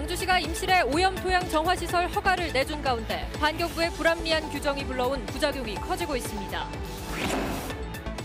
광주시가 임실의 오염토양 정화시설 허가를 내준 가운데 환경부의 불합리한 규정이 불러온 부작용이 커지고 있습니다.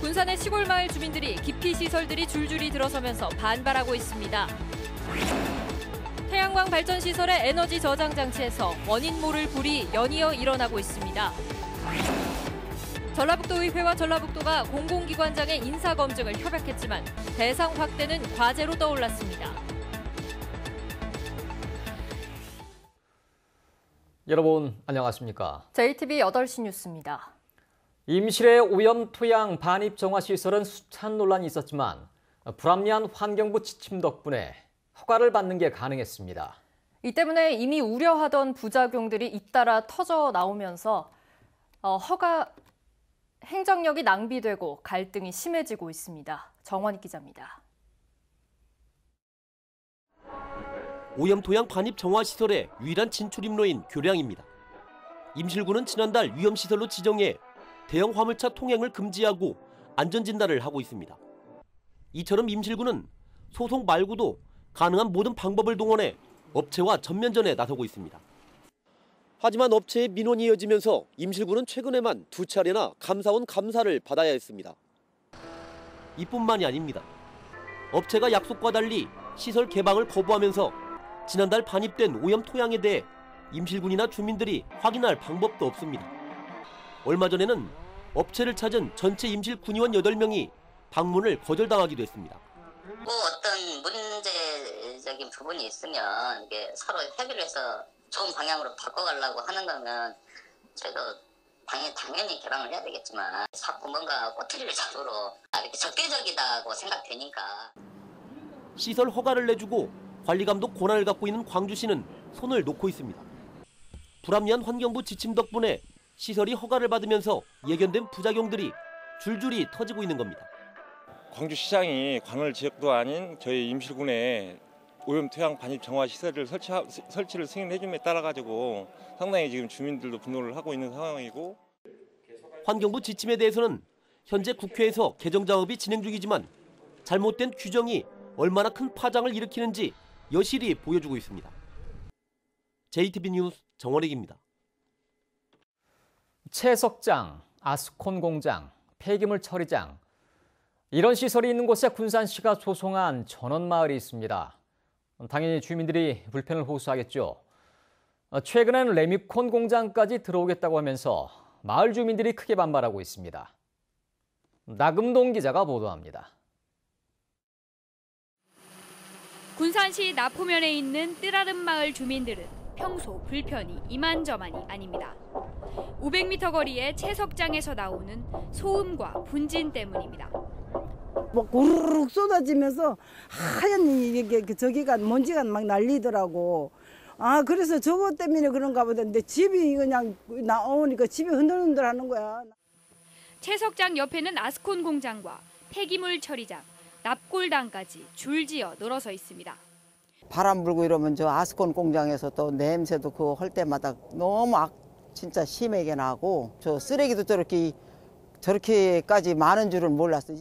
군산의 시골 마을 주민들이 기피 시설들이 줄줄이 들어서면서 반발하고 있습니다. 태양광 발전 시설의 에너지 저장 장치에서 원인 모를 불이 연이어 일어나고 있습니다. 전라북도의회와 전라북도가 공공기관장의 인사검증을 협약했지만 대상 확대는 과제로 떠올랐습니다. 여러분 안녕하십니까? JTB 8시 뉴스입니다. 임실의 오염토양 반입정화시설은 수찬 논란이 있었지만 불합리한 환경부 지침 덕분에 허가를 받는 게 가능했습니다. 이 때문에 이미 우려하던 부작용들이 잇따라 터져 나오면서 허가 행정력이 낭비되고 갈등이 심해지고 있습니다. 정원익 기자입니다. 오염토양 반입정화시설의 유일한 진출입로인 교량입니다. 임실구는 지난달 위험시설로 지정해 대형 화물차 통행을 금지하고 안전진단을 하고 있습니다. 이처럼 임실구는 소송 말고도 가능한 모든 방법을 동원해 업체와 전면전에 나서고 있습니다. 하지만 업체의 민원이 이어지면서 임실구는 최근에만 2차례나 감사원 감사를 받아야 했습니다. 이뿐만이 아닙니다. 업체가 약속과 달리 시설 개방을 거부하면서 지난달 반입된 오염 토양에 대해 임실군이나 주민들이 확인할 방법도 없습니다. 얼마 전에는 업체를 찾은 전체 임실 군의원 8명이 방문을 거절당하기도 했습니다. 어떤 문제적인 부분이 있으면 이게 서로 협의를 해서 좋은 방향으로 바꿔가려고 하는 거면 저희도 당연히 개방을 해야 되겠지만 자꾸 뭔가 꼬투리를 잡으러 이렇게 적대적이다고 생각되니까. 시설 허가를 내주고 관리감독 권한을 갖고 있는 광주시는 손을 놓고 있습니다. 불합리한 환경부 지침 덕분에 시설이 허가를 받으면서 예견된 부작용들이 줄줄이 터지고 있는 겁니다. 광주시장이 관할 지역도 아닌 저희 임실군에 오염토양 반입 정화 시설을 설치를 승인해 줌에 따라 가지고 상당히 지금 주민들도 분노를 하고 있는 상황이고, 환경부 지침에 대해서는 현재 국회에서 개정 작업이 진행 중이지만 잘못된 규정이 얼마나 큰 파장을 일으키는지 여실히 보여주고 있습니다. JTB 뉴스 정원익입니다. 채석장, 아스콘 공장, 폐기물 처리장 이런 시설이 있는 곳에 군산시가 조성한 전원마을이 있습니다. 당연히 주민들이 불편을 호소하겠죠. 최근엔 레미콘 공장까지 들어오겠다고 하면서 마을 주민들이 크게 반발하고 있습니다. 나금동 기자가 보도합니다. 군산시 나포면에 있는 뜨라름 마을 주민들은 평소 불편이 이만저만이 아닙니다. 500m 거리의 채석장에서 나오는 소음과 분진 때문입니다. 고르륵 쏟아지면서 하얀 저기가 먼지가 막 날리더라고. 그래서 저것 때문에 그런가 보다. 근데 집이 그냥 나오니까 집이 흔들흔들하는 거야. 채석장 옆에는 아스콘 공장과 폐기물 처리장, 납골당까지 줄지어 늘어서 있습니다. 바람 불고 이러면 저 아스콘 공장에서 또 냄새도 그 할 때마다 너무 진짜 심하게 나고, 저 쓰레기도 저렇게까지 많은 줄은 몰랐어요.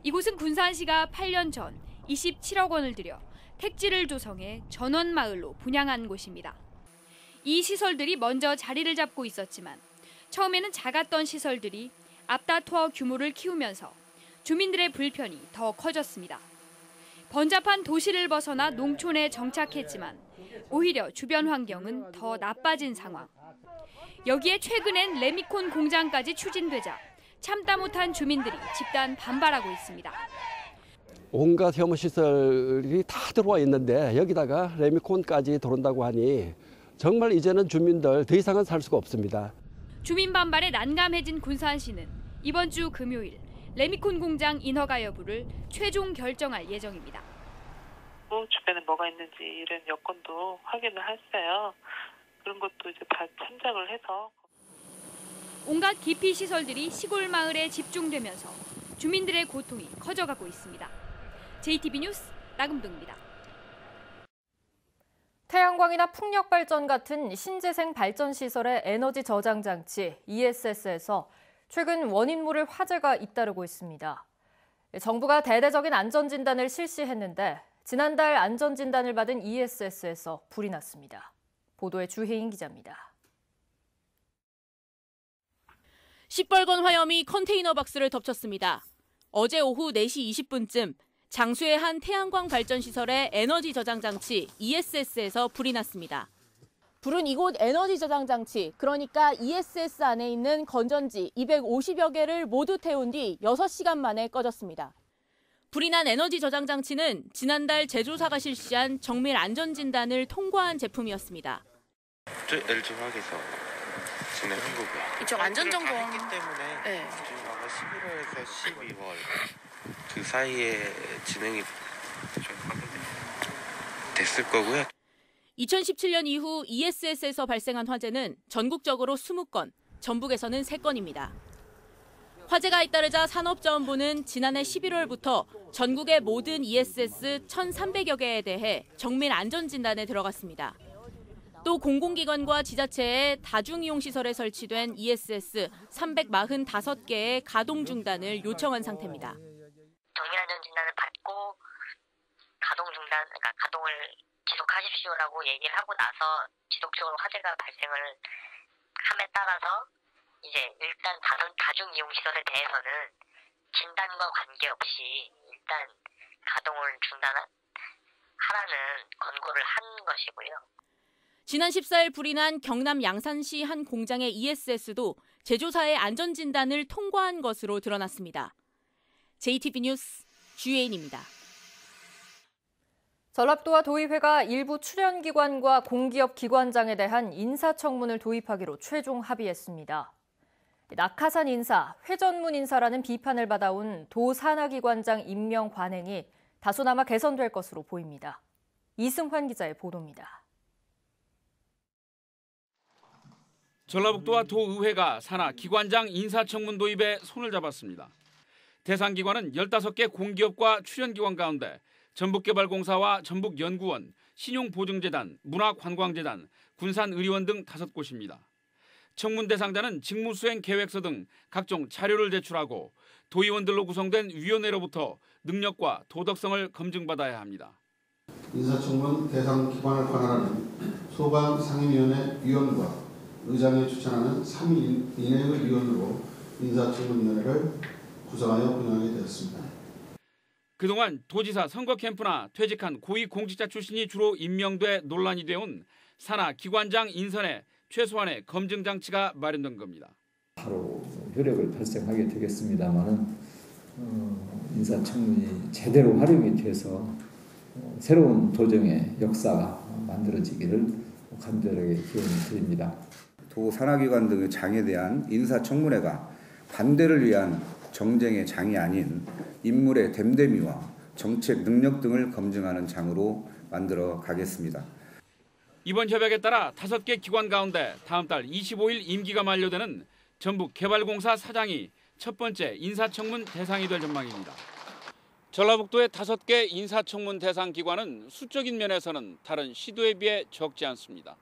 이곳은 군산시가 8년 전 27억 원을 들여 택지를 조성해 전원마을로 분양한 곳입니다. 이 시설들이 먼저 자리를 잡고 있었지만 처음에는 작았던 시설들이 앞다투어 규모를 키우면서 주민들의 불편이 더 커졌습니다. 번잡한 도시를 벗어나 농촌에 정착했지만 오히려 주변 환경은 더 나빠진 상황. 여기에 최근엔 레미콘 공장까지 추진되자 참다 못한 주민들이 집단 반발하고 있습니다. 온갖 혐오시설이 다 들어와 있는데 여기다가 레미콘까지 들어온다고 하니 정말 이제는 주민들 더 이상은 살 수가 없습니다. 주민 반발에 난감해진 군산시는 이번 주 금요일 레미콘 공장 인허가 여부를 최종 결정할 예정입니다. 주변에 뭐가 있는지 이런 여건도 확인을 했어요. 그런 것도 이제 다 참작을 해서. 온갖 기피 시설들이 시골 마을에 집중되면서 주민들의 고통이 커져가고 있습니다. JTB 뉴스 나금동입니다. 태양광이나 풍력 발전 같은 신재생 발전 시설의 에너지 저장 장치 ESS에서 최근 원인모를 화재가 잇따르고 있습니다. 정부가 대대적인 안전진단을 실시했는데 지난달 안전진단을 받은 ESS에서 불이 났습니다. 보도에 주혜인 기자입니다. 시뻘건 화염이 컨테이너 박스를 덮쳤습니다. 어제 오후 4시 20분쯤 장수의 한 태양광 발전 시설의 에너지 저장 장치 ESS에서 불이 났습니다. 불은 이곳 에너지 저장 장치, 그러니까 ESS 안에 있는 건전지 250여 개를 모두 태운 뒤 6시간 만에 꺼졌습니다. 불이 난 에너지 저장 장치는 지난달 제조사가 실시한 정밀 안전 진단을 통과한 제품이었습니다. LG 화학에서 진행한 거고요. 이쪽 안전정보 했기 때문에 네. 지금 아마 11월에서 12월 그 사이에 진행이 됐을 거고요. 2017년 이후 ESS에서 발생한 화재는 전국적으로 20건, 전북에서는 3건입니다. 화재가 잇따르자 산업자원부는 지난해 11월부터 전국의 모든 ESS 1,300여 개에 대해 정밀 안전진단에 들어갔습니다. 또 공공기관과 지자체의 다중이용시설에 설치된 ESS 345개의 가동 중단을 요청한 상태입니다. 정밀 안전진단을 받고 그러니까 가동을 지속하십시오라고 얘기를 하고 나서 지속적으로 화재가 발생을 함에 따라서 이제 일단 다중이용시설에 대해서는 진단과 관계없이 일단 가동을 중단하라는 권고를 한 것이고요. 지난 14일 불이 난 경남 양산시 한 공장의 ESS도 제조사의 안전진단을 통과한 것으로 드러났습니다. JTB 뉴스 주예인입니다. 전라북도와 도의회가 일부 출연기관과 공기업 기관장에 대한 인사청문을 도입하기로 최종 합의했습니다. 낙하산 인사, 회전문 인사라는 비판을 받아온 도 산하기관장 임명 관행이 다소나마 개선될 것으로 보입니다. 이승환 기자의 보도입니다. 전라북도와 도의회가 산하 기관장 인사청문 도입에 손을 잡았습니다. 대상 기관은 15개 공기업과 출연기관 가운데 전북개발공사와 전북연구원, 신용보증재단, 문화관광재단, 군산의료원 등 5곳입니다. 청문 대상자는 직무수행 계획서 등 각종 자료를 제출하고 도의원들로 구성된 위원회로부터 능력과 도덕성을 검증받아야 합니다. 인사청문 대상 기관을 관할하는 소방상임위원회 위원과 의장이 추천하는 3인 이내의 위원으로 인사청문위원회를 구성하여 운영하게 되었습니다. 그동안 도지사 선거 캠프나 퇴직한 고위공직자 출신이 주로 임명돼 논란이 되어온 산하 기관장 인선에 최소한의 검증 장치가 마련된 겁니다. 바로 효력을 발생하게 되겠습니다만은 인사청문이 제대로 활용이 돼서 새로운 도정의 역사가 만들어지기를 간절하게 기원을 드립니다. 도 산하기관 등의 장에 대한 인사청문회가 반대를 위한 정쟁의 장이 아닌 인물의 됨됨이와 정책 능력 등을 검증하는 장으로 만들어 가겠습니다. 이번 협약에 따라 5개 기관 가운데 다음 달 25일 임기가 만료되는 전북개발공사 사장이 첫 번째 인사청문 대상이 될 전망입니다. 전라북도의 5개 인사청문 대상 기관은 수적인 면에서는 다른 시도에 비해 적지 않습니다.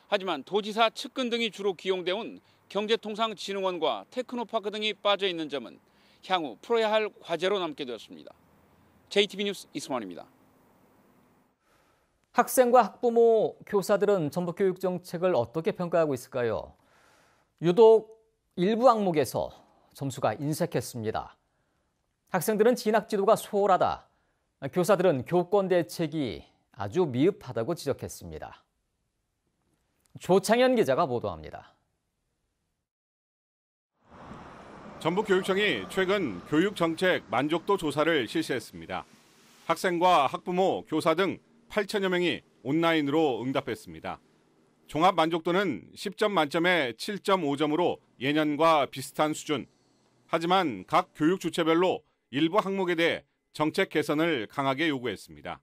하지만 도지사 측근 등이 주로 기용돼온 경제통상진흥원과 테크노파크 등이 빠져 있는 점은 향후 풀어야 할 과제로 남게 되었습니다. JTB 뉴스 이승환입니다. 학생과 학부모, 교사들은 전북교육 정책을 어떻게 평가하고 있을까요? 유독 일부 항목에서 점수가 인색했습니다. 학생들은 진학 지도가 소홀하다, 교사들은 교권 대책이 아주 미흡하다고 지적했습니다. 조창현 기자가 보도합니다. 전북교육청이 최근 교육정책 만족도 조사를 실시했습니다. 학생과 학부모, 교사 등 8천여 명이 온라인으로 응답했습니다. 종합 만족도는 10점 만점에 7.5점으로 예년과 비슷한 수준. 하지만 각 교육 주체별로 일부 항목에 대해 정책 개선을 강하게 요구했습니다.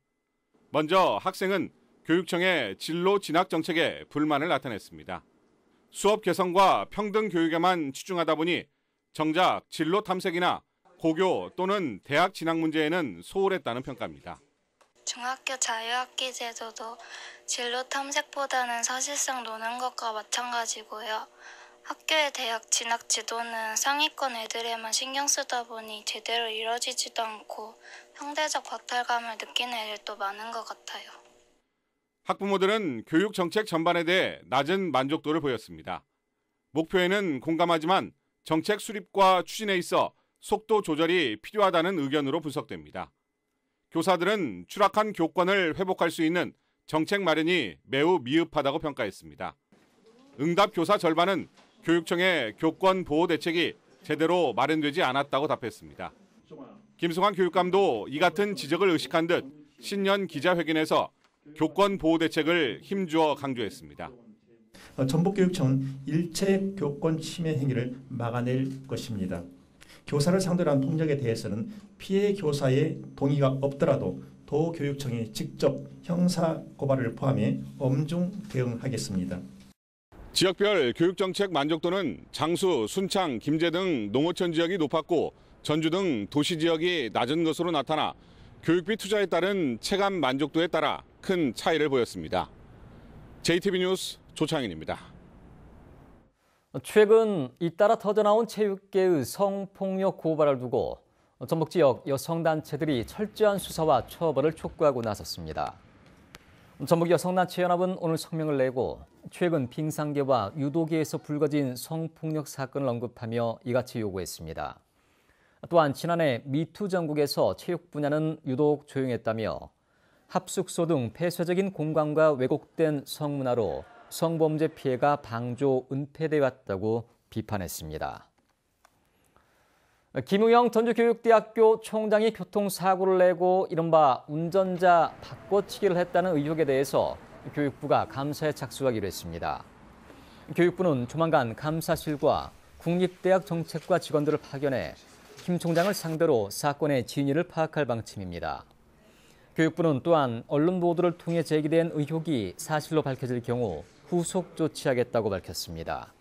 먼저 학생은 교육청의 진로 진학 정책에 불만을 나타냈습니다. 수업 개선과 평등 교육에만 치중하다 보니 정작 진로 탐색이나 고교 또는 대학 진학 문제에는 소홀했다는 평가입니다. 중학교 자유학기 제도도 진로 탐색보다는 사실상 노는 것과 마찬가지고요. 학교의 대학 진학 지도는 상위권 애들에만 신경 쓰다 보니 제대로 이루어지지도 않고 상대적 박탈감을 느끼는 애들도 많은 것 같아요. 학부모들은 교육 정책 전반에 대해 낮은 만족도를 보였습니다. 목표에는 공감하지만 정책 수립과 추진에 있어 속도 조절이 필요하다는 의견으로 분석됩니다. 교사들은 추락한 교권을 회복할 수 있는 정책 마련이 매우 미흡하다고 평가했습니다. 응답 교사 절반은 교육청의 교권 보호 대책이 제대로 마련되지 않았다고 답했습니다. 김승환 교육감도 이 같은 지적을 의식한 듯 신년 기자회견에서 교권 보호 대책을 힘주어 강조했습니다. 전북교육청은 일체 교권 침해 행위를 막아낼 것입니다. 교사를 상대로 한 폭력에 대해서는 피해 교사의 동의가 없더라도 도교육청이 직접 형사 고발을 포함해 엄중 대응하겠습니다. 지역별 교육정책 만족도는 장수, 순창, 김제 등 농어촌 지역이 높았고 전주 등 도시 지역이 낮은 것으로 나타나 교육비 투자에 따른 체감 만족도에 따라 큰 차이를 보였습니다. JTB 뉴스 조창인입니다. 최근 잇따라 터져나온 체육계의 성폭력 고발을 두고 전북 지역 여성단체들이 철저한 수사와 처벌을 촉구하고 나섰습니다. 전북 여성단체연합은 오늘 성명을 내고 최근 빙상계와 유도계에서 불거진 성폭력 사건을 언급하며 이같이 요구했습니다. 또한 지난해 미투 전국에서 체육 분야는 유독 조용했다며 합숙소 등 폐쇄적인 공간과 왜곡된 성문화로 성범죄 피해가 방조, 은폐돼 왔다고 비판했습니다. 김우영 전주교육대학교 총장이 교통사고를 내고 이른바 운전자 바꿔치기를 했다는 의혹에 대해서 교육부가 감사에 착수하기로 했습니다. 교육부는 조만간 감사실과 국립대학 정책과 직원들을 파견해 김 총장을 상대로 사건의 진위를 파악할 방침입니다. 교육부는 또한 언론 보도를 통해 제기된 의혹이 사실로 밝혀질 경우 후속 조치하겠다고 밝혔습니다.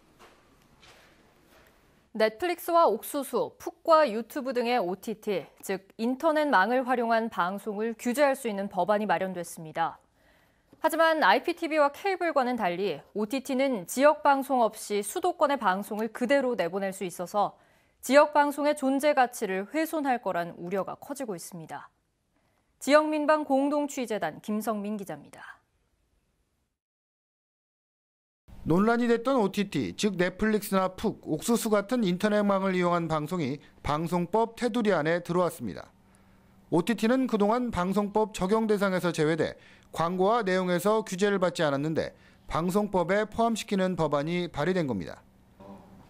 넷플릭스와 옥수수, 푹과 유튜브 등의 OTT, 즉 인터넷망을 활용한 방송을 규제할 수 있는 법안이 마련됐습니다. 하지만 IPTV와 케이블과는 달리 OTT는 지역 방송 없이 수도권의 방송을 그대로 내보낼 수 있어서 지역 방송의 존재 가치를 훼손할 거란 우려가 커지고 있습니다. 지역민방 공동취재단 김성민 기자입니다. 논란이 됐던 OTT, 즉 넷플릭스나 푹, 옥수수 같은 인터넷망을 이용한 방송이 방송법 테두리 안에 들어왔습니다. OTT는 그동안 방송법 적용 대상에서 제외돼 광고와 내용에서 규제를 받지 않았는데 방송법에 포함시키는 법안이 발의된 겁니다.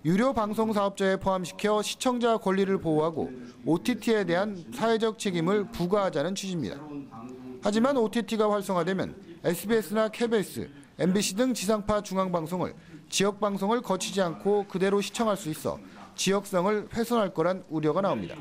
유료 방송 사업자에 포함시켜 시청자 권리를 보호하고 OTT에 대한 사회적 책임을 부과하자는 취지입니다. 하지만 OTT가 활성화되면 SBS나 KBS, MBC 등 지상파 중앙방송을 지역방송을 거치지 않고 그대로 시청할 수 있어 지역성을 훼손할 거란 우려가 나옵니다.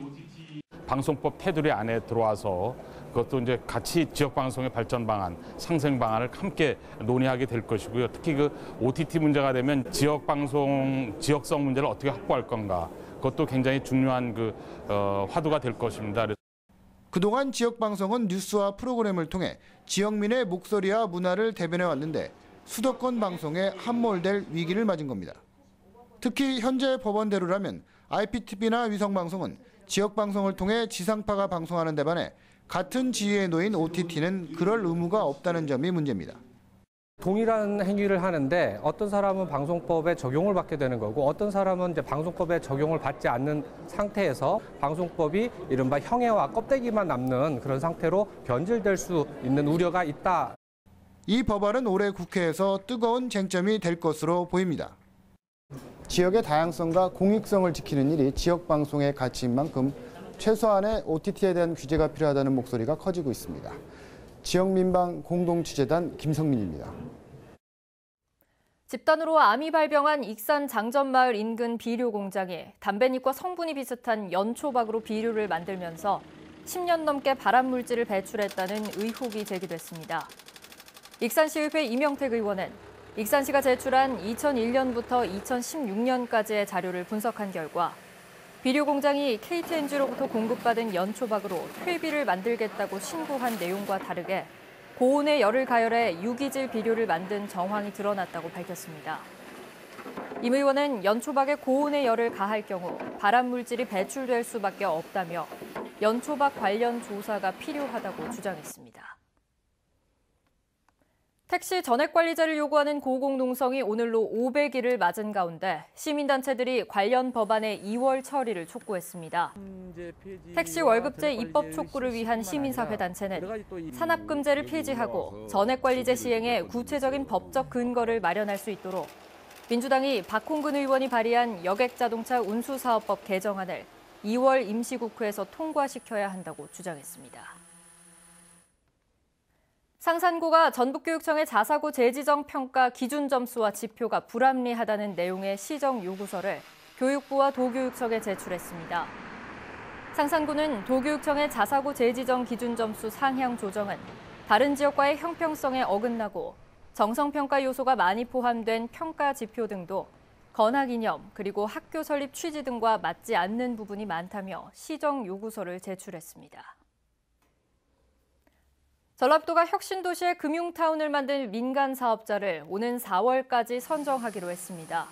방송법 테두리 안에 들어와서 그것도 이제 같이 지역방송의 발전 방안, 상생 방안을 함께 논의하게 될 것이고요. 특히 그 OTT 문제가 되면 지역방송, 지역성 문제를 어떻게 확보할 건가, 그것도 굉장히 중요한 화두가 될 것입니다. 그동안 지역방송은 뉴스와 프로그램을 통해 지역민의 목소리와 문화를 대변해 왔는데 수도권 방송에 함몰될 위기를 맞은 겁니다. 특히 현재 법원대로라면 IPTV나 위성방송은 지역방송을 통해 지상파가 방송하는 데 반해 같은 지위에 놓인 OTT는 그럴 의무가 없다는 점이 문제입니다. 동일한 행위를 하는데 어떤 사람은 방송법에 적용을 받게 되는 거고 어떤 사람은 이제 방송법에 적용을 받지 않는 상태에서 방송법이 이른바 형해와 껍데기만 남는 그런 상태로 변질될 수 있는 우려가 있다. 이 법안은 올해 국회에서 뜨거운 쟁점이 될 것으로 보입니다. 지역의 다양성과 공익성을 지키는 일이 지역방송의 가치인 만큼 최소한의 OTT에 대한 규제가 필요하다는 목소리가 커지고 있습니다. 지역민방 공동취재단 김성민입니다. 집단으로 암이 발병한 익산 장전마을 인근 비료 공장이 담배잎과 성분이 비슷한 연초박으로 비료를 만들면서 10년 넘게 발암물질을 배출했다는 의혹이 제기됐습니다. 익산시의회 이명택 의원은 익산시가 제출한 2001년부터 2016년까지의 자료를 분석한 결과 비료 공장이 KTNG로부터 공급받은 연초박으로 퇴비를 만들겠다고 신고한 내용과 다르게 고온의 열을 가열해 유기질 비료를 만든 정황이 드러났다고 밝혔습니다. 임 의원은 연초박에 고온의 열을 가할 경우 발암물질이 배출될 수밖에 없다며 연초박 관련 조사가 필요하다고 주장했습니다. 택시 전액관리제를 요구하는 고공농성이 오늘로 500일을 맞은 가운데 시민단체들이 관련 법안의 2월 처리를 촉구했습니다. 택시 월급제 입법 촉구를 위한 시민사회단체는 산업금제를 폐지하고 전액관리제 시행에 구체적인 법적 근거를 마련할 수 있도록 민주당이 박홍근 의원이 발의한 여객자동차 운수사업법 개정안을 2월 임시국회에서 통과시켜야 한다고 주장했습니다. 상산고가 전북교육청의 자사고 재지정 평가 기준 점수와 지표가 불합리하다는 내용의 시정 요구서를 교육부와 도교육청에 제출했습니다. 상산고는 도교육청의 자사고 재지정 기준 점수 상향 조정은 다른 지역과의 형평성에 어긋나고 정성평가 요소가 많이 포함된 평가 지표 등도 건학 이념 그리고 학교 설립 취지 등과 맞지 않는 부분이 많다며 시정 요구서를 제출했습니다. 전라북도가 혁신도시의 금융타운을 만들 민간 사업자를 오는 4월까지 선정하기로 했습니다.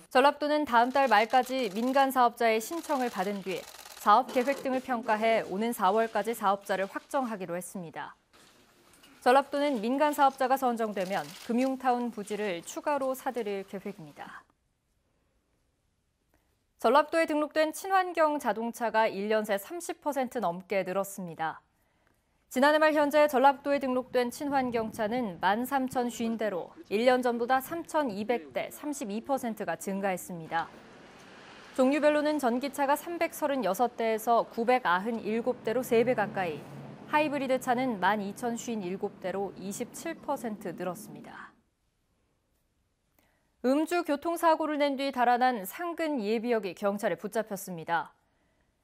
전라북도는 다음 달 말까지 민간 사업자의 신청을 받은 뒤 사업 계획 등을 평가해 오는 4월까지 사업자를 확정하기로 했습니다. 전라북도는 민간 사업자가 선정되면 금융타운 부지를 추가로 사들일 계획입니다. 전라북도에 등록된 친환경 자동차가 1년 새 30% 넘게 늘었습니다. 지난해 말 현재 전라북도에 등록된 친환경차는 13,050대로 1년 전보다 3,200대, 32%가 증가했습니다. 종류별로는 전기차가 336대에서 997대로 3배 가까이, 하이브리드 차는 12,057대로 27% 늘었습니다. 음주 교통사고를 낸 뒤 달아난 상근 예비역이 경찰에 붙잡혔습니다.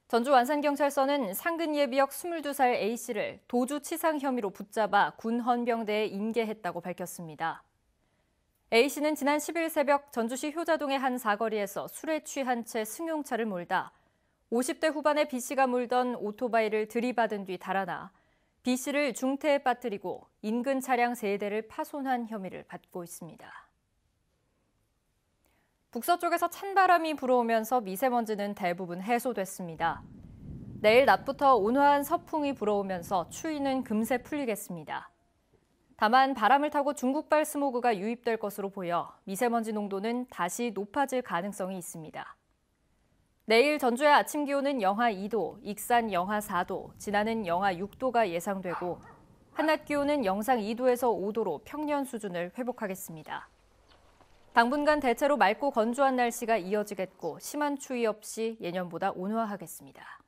전주 완산경찰서는 상근 예비역 22살 A씨를 도주치상 혐의로 붙잡아 군헌병대에 인계했다고 밝혔습니다. A씨는 지난 10일 새벽 전주시 효자동의 한 사거리에서 술에 취한 채 승용차를 몰다 50대 후반의 B씨가 몰던 오토바이를 들이받은 뒤 달아나 B씨를 중태에 빠뜨리고 인근 차량 3대를 파손한 혐의를 받고 있습니다. 북서쪽에서 찬바람이 불어오면서 미세먼지는 대부분 해소됐습니다. 내일 낮부터 온화한 서풍이 불어오면서 추위는 금세 풀리겠습니다. 다만 바람을 타고 중국발 스모그가 유입될 것으로 보여 미세먼지 농도는 다시 높아질 가능성이 있습니다. 내일 전주의 아침 기온은 영하 2도, 익산 영하 4도, 진안은 영하 6도가 예상되고 한낮 기온은 영상 2도에서 5도로 평년 수준을 회복하겠습니다. 당분간 대체로 맑고 건조한 날씨가 이어지겠고 심한 추위 없이 예년보다 온화하겠습니다.